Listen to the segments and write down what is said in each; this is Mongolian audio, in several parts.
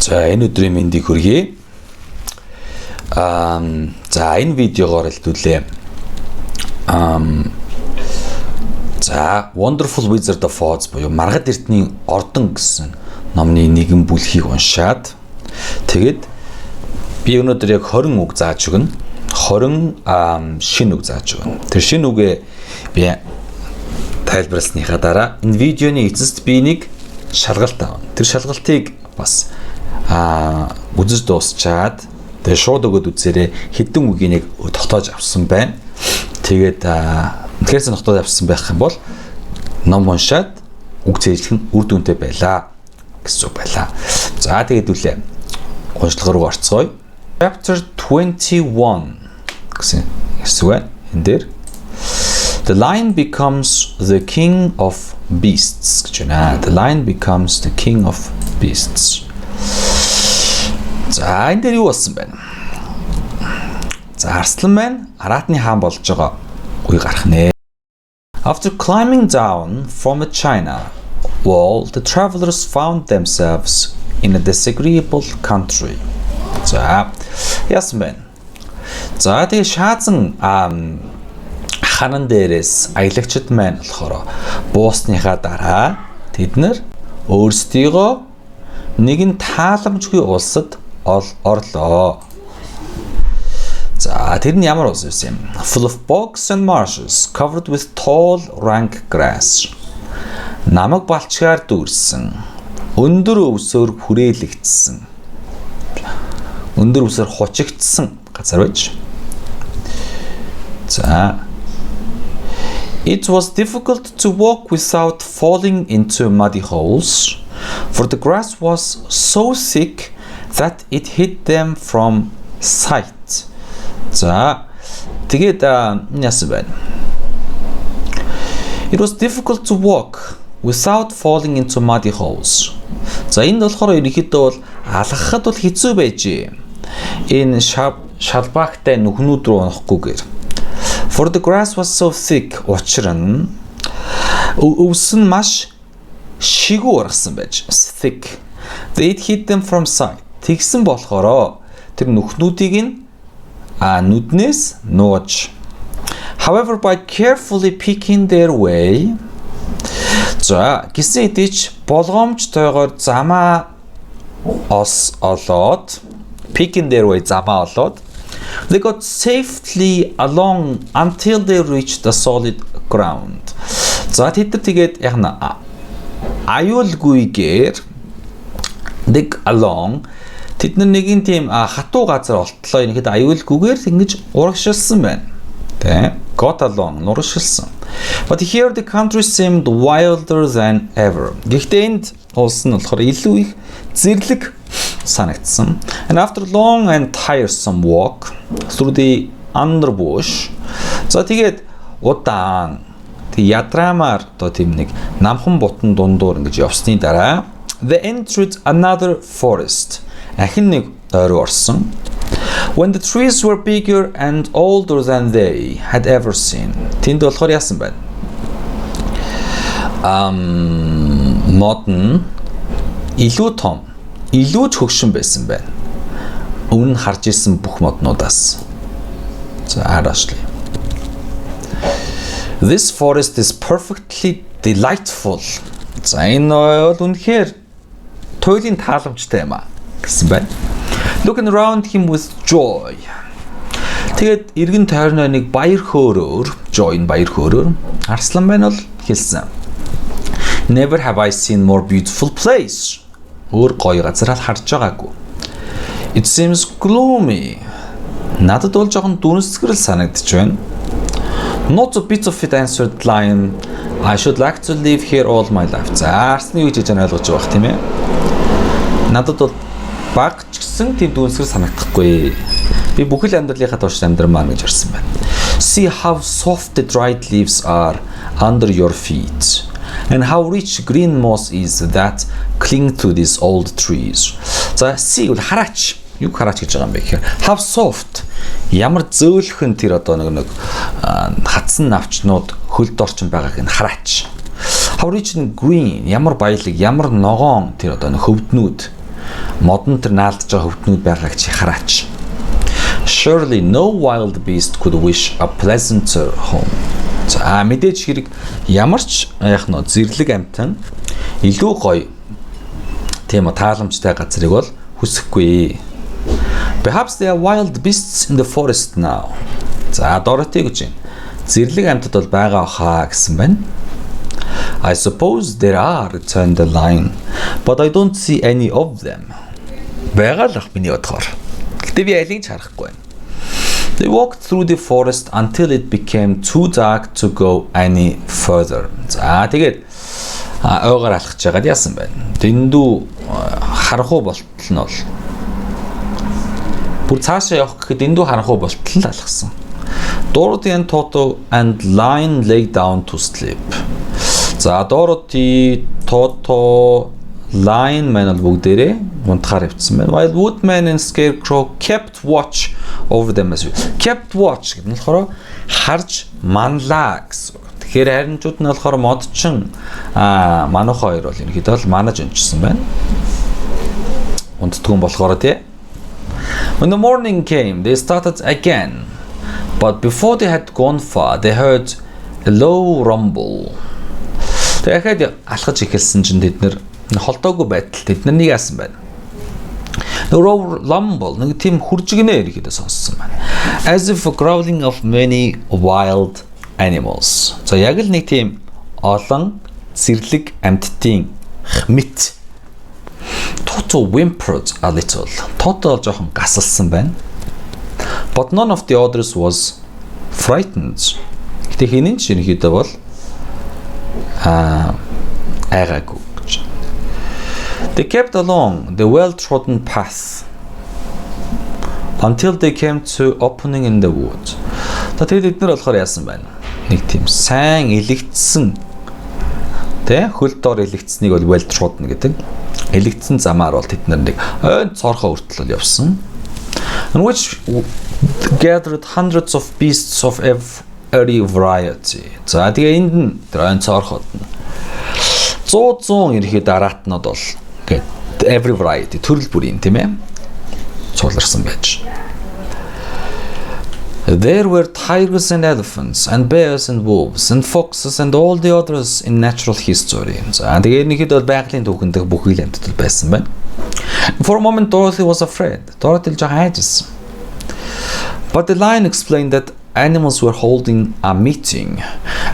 За энэ өдрийн мэндийг хүргэе. За энэ видеогоор хэлдүүлээ. За Wonderful Wizard of Oz буюу Маргад эртний ордон гэсэн номны нэгэн бүлгийг уншаад тэгээд би өнөөдөр яг 20 үг зааж өгнө. 20 шинэ үг зааж өгнө. Тэр шинэ үгээ би тайлбарласныхаа дараа энэ видеоны эцэст би нэг шалгалт авна. Тэр шалгалтыг бас үзэж дуусчаад тэгээ шууд өгöd үзээрэй. Хэдэн үгийг нэг тогтоож авсан байна. Тэгээд үнэхээр тогтоож авсан байх юм бол ном уншаад үг зээжлэх нь үр дүнтэй байлаа гэсэн үг байлаа. За тэгээд үлээ. Уншлага руу орцгоё. Chapter 21 гэсэн хэсэг байна. Энэ дээр The lion becomes the king of beasts гэж байна. The lion becomes the king of beasts. За энэ дээр юу болсон бэ? За арслан маань араатны хаан болж байгаа үе гарах нэ. After climbing down from a China wall, the travelers found themselves in a disagreeable country. За яасан бэ? За тэгээ шаазан ханан дээрээс аялагчид маань болохоор буусныхаа дараа тэд нар өөрсдийгөө нэгэн тааламжгүй улсад орлоо. За тэр нь ямар улс вэ? Full of bogs and marshes covered with tall rank grass. Намаг балчгаар дүүрсэн, өндөр өвсөөр хүрээлэгдсэн. Өндөр өвсөөр хучигдсан газар байж. За It was difficult to walk without falling into muddy holes, for the grass was so thick that it hid them from sight. За тэгээд яасан бэ? It was difficult to walk without falling into muddy holes. За энэ болохоор ерөнхийдөө бол алхахад бол хэцүү байжээ. Энэ шалбаагтай нүхнүүд рүү унахгүйгээр. For the grass was so thick, учир нь өвс нь маш шигүү ургасан байж. Thick. They hid them from sight. Тэгсэн болохоор тэр нүхнүүдийг нь нүднээс нууж. However, by carefully picking their way, за гисэн идэж болгоомжтойгоор замаа олоод, picking their way замаа олоод, they got safely along until they reached the solid ground. За тэд нар тэгээд яг нь аюулгүйгээр dig along тэд нар нэгэн тийм хатуу газар олтлоо. Ингээд аюулгүйгээр ингэж урагшилсан байна. Тэ got along урагшилсан. But here the country seemed wilder than ever. Гэхдээ энд улс нь болохоор илүү их зэрлэг санагдсан. And after long and tiresome walk through the underbush. За тэгээд удаан тэг ядраамаар одоо тийм нэг намхан бутан дундуур ингэж явсны дараа they entered another forest. Ахин нэг ойр орсон. When the trees were bigger and older than they had ever seen. Тэнд болохоор яасан байна? Модон илүү том, илүү ч хөгшин байсан байна. Өмнө нь харж ирсэн бүх моднуудаас. За араашлаа. This forest is perfectly delightful. За энэ бол үнэхээр туйлын тааламжтай юм гэсэн байна. Looking around him with joy. Тэгээд эргэн тойрноо нэг баяр хөөрөөр, joy нь баяр хөөрөөр арслан байна бол хэлсэн. Never have I seen more beautiful place. Өөр гоё газар харж байгаагүй. It seems gloomy. Надад бол жоохон дүнсгэрэл санагдаж байна. Not a bit of it, answered lion. I should like to live here all my life. За арсны үеж гэж ойлгож байгаа тийм ээ. Надад бол баг ч гэсэн тийм дүнсгэр санагдахгүй. Би бүхэл амьдралынхаа турш амьдрмаа гэж орсон байна. See how soft the dried leaves are under your feet. And how rich green moss is that cling to these old trees. За see үл хараач. Юу хараач гэж байгаа юм бэ гэхээр how soft. Ямар зөөлхөн тэр одоо нэг хатсан навчнууд хөлд орчин байгааг нь хараач. How rich and green. Ямар баялаг, ямар ногоон тэр одоо хөвднүүд. модон тэр наалдж байгаа хөвтнүүд байгааг чи хараач. Surely no wild beast could wish a pleasanter home. За мэдээж хэрэг ямар ч яах нь зэрлэг амьтан илүү гоё тийм тааламжтай газрыг бол хүсэхгүй. Perhaps there are wild beasts in the forest now. За Dorothy гэж байна. Зэрлэг амьтад бол байгаа хаа гэсэн байна. I suppose there are, returned the lion, but I don't see any of them. Байгаа л ах миний бодохоор. Гэтэ би алийг ч харахгүй байна. They walked through the forest until it became too dark to go any further. За тэгээд ойгоор алхаж байгаад яасан байна. Дэндүү харанхуй болтол нь бол бүр цаашаа явах гэхэд дэндүү харанхуй болтол алхсан. Dorothy and Toto and Lion lay down to sleep. За Dorothy, Toto, Lion man бол бүгдээрээ унтахаар явцсан байна. While Woodman and Scarecrow kept watch over them as well. Kept watch гэдэг нь болохоор харж манлаа гэсэн. Тэгэхээр харинчууд нь болохоор модчин манайх хоёр бол ерөнхийдөө бол манаж өнчсөн байна. Унтдгүй болохоор тий. When the morning came, they started again. But before they had gone far, they heard a low rumble. Тэгэхэд алхаж эхэлсэн чинь тэд нэр холдоогүй байтал тэд нар нэг яасан байна. Rumble нэг тийм хуржигнээ ирэхэд сонссон байна. As if a growling of many wild animals. За яг л нэг тийм олон зэрлэг амьтдын хмит. Toto whimpered a little. Toto жоохон гасалсан байна. But none of the others was frightened. Гэтэ хинэн ч ерөнхийдөө бол айгаагүй гэж. They kept along the well-trodden path until they came to opening in the wood. Тэгээд эдгээр болохоор яасан байна? Нэг тийм сайн элэгдсэн тэ хөл дор элэгдсэнийг бол well-trodden гэдэг. Элэгдсэн замаар бол тэд нар нэг ойн цорхоо хүртэл явсан. In which gathered hundreds of beasts of every variety. За тэгээ энд нь ойн цорхоод 100 ирэхэд араатнууд бол ингээд every variety төрөл бүрийн тийм ээ цууларсан байж. There were tigers and elephants and bears and wolves and foxes and all the others in natural history. За тэгээ нэгэд бол байгалийн түүхэнд бүх үйл амьтад байсан байна. For a moment Dorothy was afraid. Dorothy жаахан айжсэн. But the lion explained that animals were holding a meeting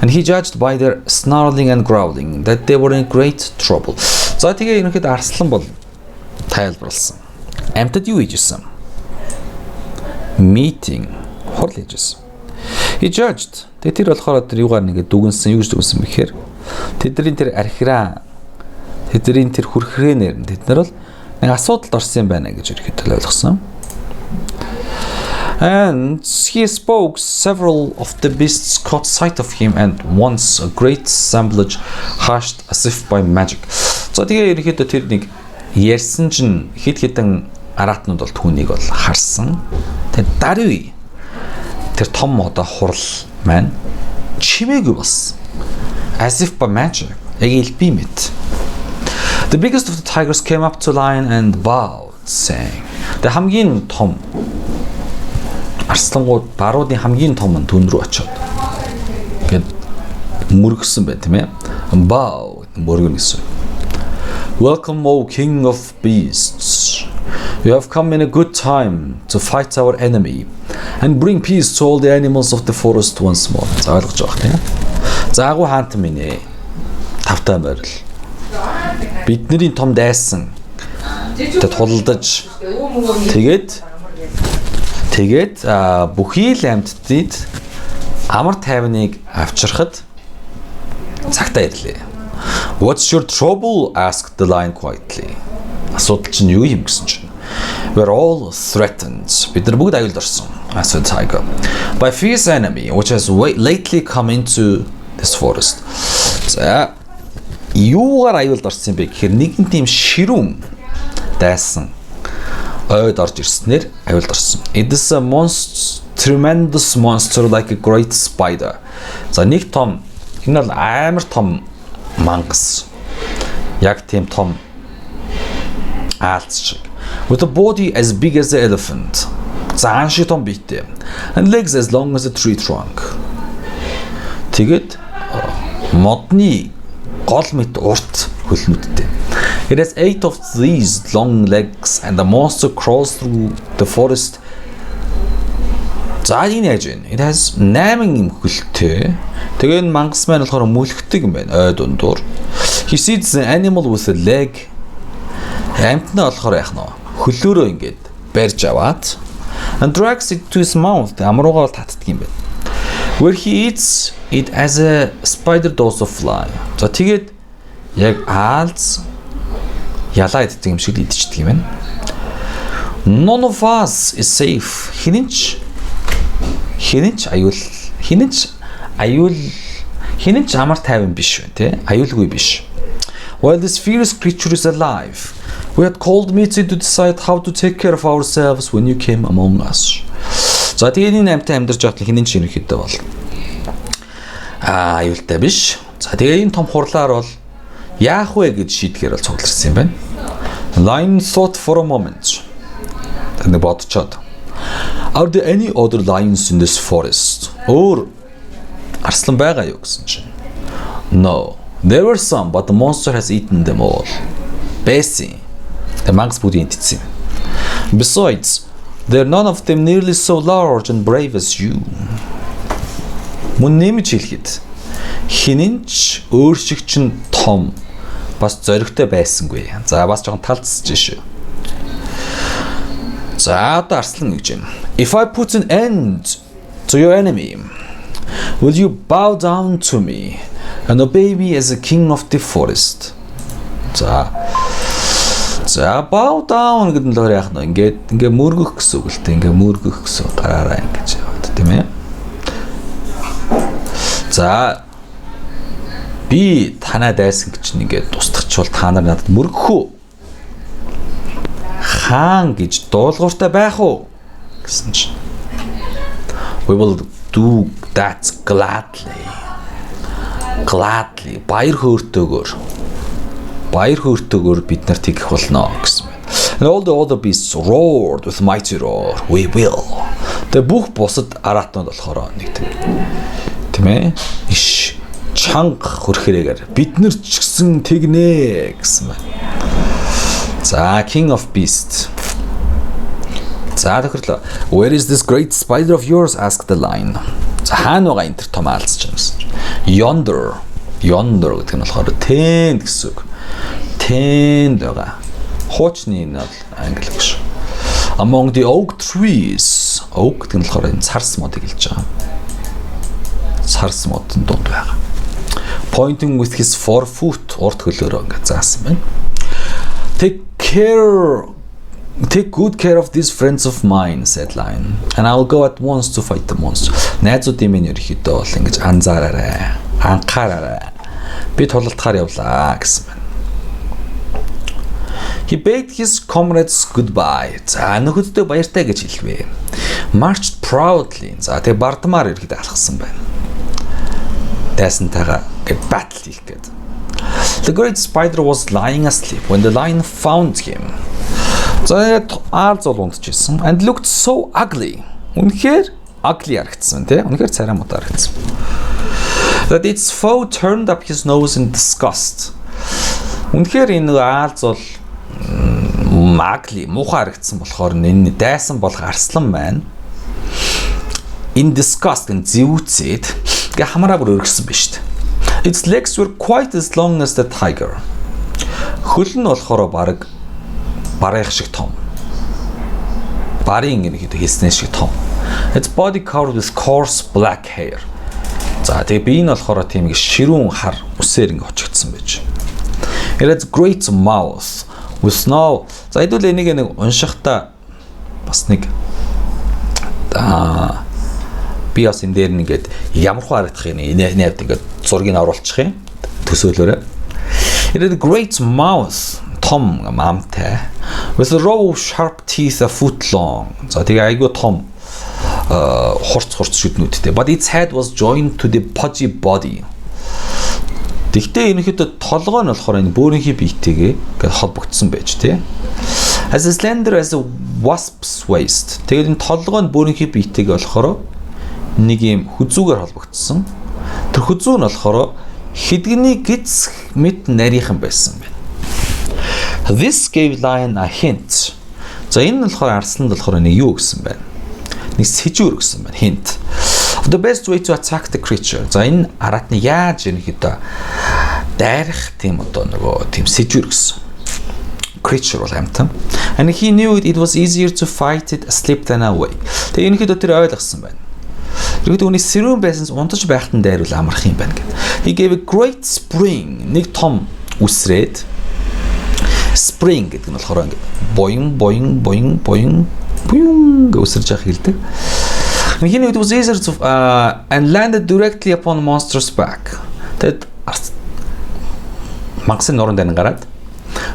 and he judged by their snarling and growling that they were in great trouble. За тэгээ ерөнхийд арслан бол тайлбарлсан. Амьтад юу хийжсэн? Meeting хурл хийжсэн. He judged. Тэр болохоор тэр юугаар нэгэ дүгнсэн юу гэж дүгнсэн бэхээр тэдний тэр архираа тэдний тэр хүрхрээнээр тэд нар бол нэг асуудалд орсон юм байна гэж ерөнхийдөө ойлгосон. And he spoke. Several of the beasts caught sight of him and once a great assemblage hushed as if by magic. So тэгээ ерөнхийдөө тэр нэг ярьсан чинь хэд хэдэн араатнууд бол түүнийг бол харсан. Тэр даруй тэр том одоо хурал маань чимээгүй болсон. As if by magic. Яг элби мэт. The biggest of the tigers came up to Lion and bowed, saying. The хамгийн том арслангууд баруудын хамгийн том нь түн рүү очиод гээд мөргсөн бай тийм ээ. Bow мөргөн гэсэн. Welcome, O King of Beasts. You have come in a good time to fight our enemy and bring peace to all the animals of the forest once more. За ойлгож байгаа тийм. За агуу хаантан минь ээ. Тавтай байрал. Бидний том дайсан. Тэд худалдаж тэгээд бүхий л амьтдыг амар тайвныг авчрахад цагтаа ирлээ. What's your trouble? Asked the lion quietly. Асуудал чинь юу юм гэсэн чинь. We're all threatened. Бид нар бүгд аюулд орсон. Answered the tiger. By fierce enemy which has lately come into this forest. За юугаар аюулд орсон бэ гэхээр нэгэн тийм ширүүн дайсан ойд орж ирснээр аюулд орсон. It is a tremendous monster like a great spider. За нэг том энэ бол амар том мангас. Яг тийм том Аалз шиг. With a body as big as an elephant. Заан шиг том биетэй. And legs as long as a tree trunk. Тэгээд модны гол мэт урт хөлнүүдтэй. It has 8 of these long legs and the monster crawls through the forest. За энэ яаж вэ? It has 8 юм хөлтэй. Тэгээд мангас маань болохоор мөлхдөг юм байна. Ой дундуур. He sees the animal with a leg. Амтнаа болохоор яах нь хөлөөрөө ингээд барьж аваад and drags it to his mouth. Амруугаа татдаг юм байна. Where he eats it as a spider does a fly. За тэгээд яг аалз ялаа иддэг юм шиг идчихдэг юм байна. None of us is safe. Хинэнч амар тайван биш вэ, тэ? Аюулгүй биш. While this fierce creature is alive, we had called meeting to decide how to take care of ourselves when you came among us. За тэгээд энэ амьтан амьдарч байхад хинэнч ерөнхийдөө бол аюултай биш. За тэгээд энэ том хурлаар бол яах вэ гэж шийдгээр бол цугларсан юм байна. Lion thought for a moment. Тэнд бодцоод. Are there any other lions in this forest? Өөр арслан байгаа юу гэсэн чинь. No. There were some, but the monster has eaten them all. Байсан. The monks бүгд идсэн. Besides, they're none of them nearly so large and brave as you. Мөн нэмж хэлэхэд хинэнч өөр шиг чинь том бас зоригтой байсангүй. За бас жоохон талцж шүү. За одоо арслан гэж юм. If I put an end to your enemy, will you bow down to me and obey me as a king of the forest? За bow down гэдэг нь л яах нь ингээд мөргөх гэсэн үг л дээ. Ингээд мөргөх гэсэн гараараа ингэж яваад тийм ээ. За би танаа дайсан гэж ингээд тусдагчвал та нар надад мөргөх үү? Хаан гэж дуулууртай байх уу гэсэн чинь. We will do that gladly. Gladly. Баяр хөөртэйгээр бид нарт хийх болно гэсэн байна. And all the other beasts roared with mighty roar. We will. Тэгээ бүх бусад аратнууд болохоор нэг тийм ээ. Иш чанга хөрхрээгээр бид нар ч гэсэн тэгнэ гэсэн байна. За King of Beasts. За тохирлоо. Where is this great spider of yours? Asked the lion. За хаана байгаа энэ тэр том аалз ч юм гэсэн. Yonder гэдэг нь болохоор тэнд гэсэн үг. Тэнд байгаа. Хуучны энэ бол англи үг шүү. Among the oak trees. Oak гэдэг нь болохоор энэ царс модыг хэлж байгаа. Царс модын дунд байгаа. Pointing with his 4 foot урт хөлөөрөө ингэ заасан байна. Take good care of these friends of mine, said Lion, and I'll go at once to fight the monster. Найзуудын минь ерөөхдөө бол ингэж анхаараарай. Би тулалдахаар явлаа гэсэн байна. He bade his comrades goodbye. За нөхөддөө баяртай гэж хэлвэ. Marched proudly. За тэгээ бардамаар ирэхэд алхсан байна. Дайсантайгаа гэж battle хийх гэдэг. The great spider was lying asleep when the lion found him. За аалз бол унтчихсан. And looked so ugly. Үнэхээр ugly харагдсан тий. Үнэхээр царай мод харагдсан. That its foe turned up his nose in disgust. Үнэхээр энэ аалз бол ugly муухай харагдсан болохоор энэ дайсан болох арслан байна. In disgust and зэвүүцээд гэ хамаараа бүр өргөсөн ба шүү дээ. Its legs were quite as long as the tiger. Хөл нь болохоор барыг шиг том. Барын ингэ хийснэ шиг том. Its body covered with coarse black hair. За тэгээ би энэ болохоор тийм их ширүүн хар үсээр ингэ очигдсан байж. It had great mouth with snow. За хэдүүл энийг нэг уншихтаа бас нэг би бас энэ дээр нэгээд ямархуу харагдах юм энэ хавьд ингээд зургийг оруулчих юм төсөөлөөрөө. It had a great mouth, том амтай, with a row of sharp teeth a foot long. За тэгээ айгүй том хурц шүднүүдтэй. But its head was joined to the pudgy body. Тэгтээ ерөнхийдөө толгой нь болохоор энэ бөөрийнхий биетэйгээ ингээд холбогдсон байж тээ. As slender as a wasp's waist. Тэгээд энэ толгой нь бүрэнхий биетэйг болохоор нэг юм хүзүүгээр холбогдсон. Тэр хүзүү нь болохоор хэдгний гиз мэд нарийнхан байсан байна. This gave lion a hint. За энэ нь болохоор арсланд болохоор нэг юу гэсэн байна? Нэг сэжүүр гэсэн байна. Hint. The best way to attack the creature. За энэ араат нь яаж ерөнхийдөө дайрах тийм одоо нөгөө тийм сэжүүр гэсэн. Creature бол амтан. And he knew it was easier to fight it asleep than awake. Тэгээ ерөнхийдөө тэр ойлгосон байна. Ерөнхийдөө үний сэрүүн байсанс унтаж байхад нь дайруул амарх юм байна гэдэг. He gave a great spring. Нэг том үсрээд spring гэдэг нь болохоор ингэ боён гэж үсэрж явах хэлдэг. And he knew it was easier to and landed directly upon the monster's back. Тэгэд магсын нуруунд гараад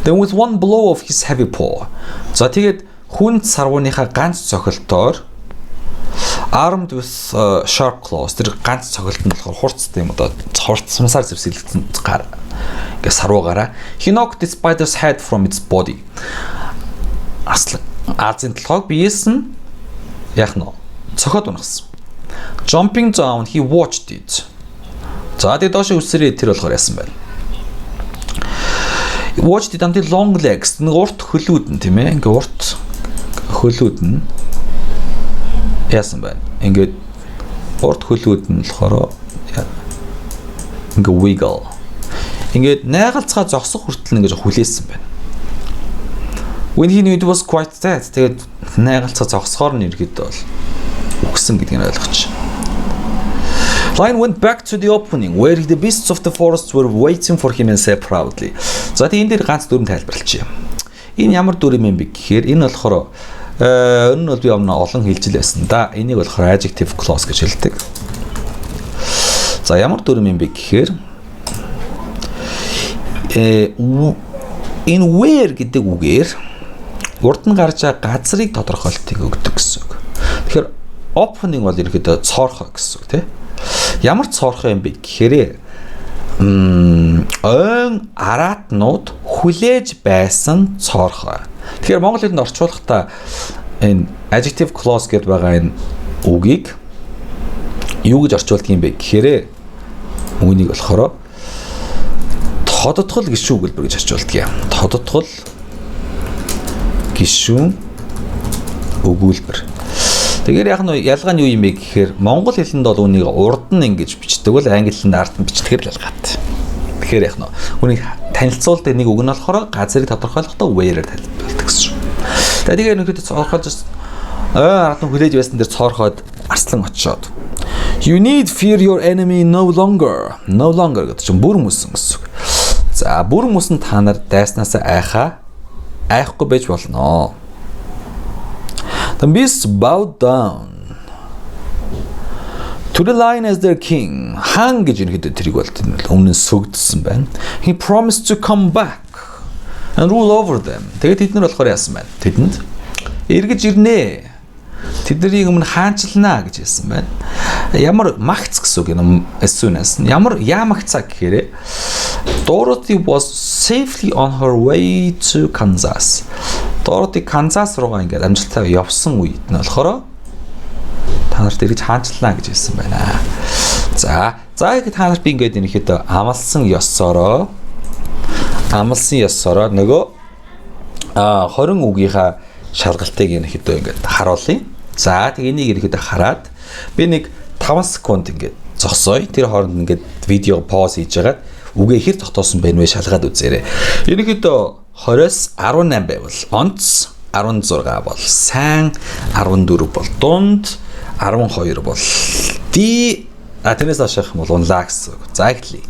then with one blow of his heavy paw. За тэгээд хүнд сарвууныхаа ганц цохилтоор armed with sharp claws тэр ганц цохилт нь болохоор хурцтай юм одоо хурцсанасаар зэвсэглэгдсэн гар ингээ сарвуугаараа he knocked the spider's head from its body. Азийн толгойг биеэс нь яах нь цохоод унагсан. Jumping down he watched it. За тэгээд доош үсрээ тэр болохоор яасан байна. Watched it until long legs нэг урт хөлүүд нь тийм ээ ингээ урт хөлүүд нь яасан байна. Ингээд урт хөлүүд нь болохоор ингээ wiggle. Ингээд найгалцгаа зогсох хүртэл ингээ хүлээсэн байна. When he knew it was quite dead. Тэгээд найгалцгаа зогсохоор нь иргэд бол үгсэн гэдгийг ойлгоч. Lion went back to the opening where the beasts of the forest were waiting for him and said proudly. За тийм энэ дээр ганц дүрм тайлбарлалчаа. Энэ ямар дүрм юм бэ гэхээр энэ болохоор энэ нь бол би өмнө олон хэлжил байсан да. Энийг болохоор adjective clause гэж хэлдэг. За ямар дүрм юм бэ гэхээр энэ where гэдэг үгээр урд нь гарч байгаа газрыг тодорхойлтыг өгдөг гэсэн үг. Тэгэхээр opening бол ерөөдөө цоорхоо гэсэн үг тийм. Ямар цоорхоо юм бэ гэхээр ойн араатнууд хүлээж байсан цоорхоо. Тэгэхээр монгол хэлд орчуулахдаа энэ adjective clause гэдээ байгаа энэ үгийг юу гэж орчуулдаг юм бэ гэхээр үүнийг болохоор тодотгол гişүүн хэлбэр гэж орчуулдаг юм. Тодотгол гişүүн өгүүлбэр. Тэгэхээр яг нь ялгаа нь юу юм бэ гэхээр монгол хэлэнд бол үнийг урд нь ингэж бичдэг бол англи хэлэнд ард нь бичдэг л ялгаатай. Тэгэхээр яг нь үнийг танилцуулдаг нэг үг нь болохоор газрыг тодорхойлохдоо where-ээр тайлбарладаг гэсэн. Тэгээд нэг хэд цоорхолж ард нь хүлээж байсан дээр цоорхоод арслан очиод you need fear your enemy no longer. No longer гэдэг чинь бүр мөсөн гэсэн үг. За бүр мөсөн та нар дайснасаа айхгүй байж болно. The beasts bowed down to the lion as their king. Хаан гэж ирэхэд тэрийг бол өмнө нь сүгдсэн байна. He promised to come back and rule over them. Тэгээд тэд нар болохоор яасан байна? Тэдэнд эргэж ирнэ. Тэднийг өмнө хаанчлнаа гэж хэлсэн байна. Ямар магц гэсэн үг юм эсвэнээс. Ямар яамагцаа гэхээр Dorothy was safely on her way to Kansas. Dorothy Kansas руугаа ингээд амжилттай явсан үед нь болохоор та нарт эргэж хаанчлаа гэж хэлсэн байна. За ингэ та нарт би ингээд энэхэд амлсан ёсороо нөгөө 20 үгийнхаа шалгалтыг энэхэд ингээд харуулъя. За тэг энийг энэхэд хараад би нэг 5 секунд ингээд зогсоё. Тэр хооронд ингээд видео пауз хийж хагаад үгээ хэр тогтоосон байх вэ шалгаад үзээрэй. Ерөнхийдөө 20-с 18 байвал онц 16 бол сайн 14 бол дунд 12 бол ди тэрнээс хойш юм бол унлаа гэсэн. За ихлий.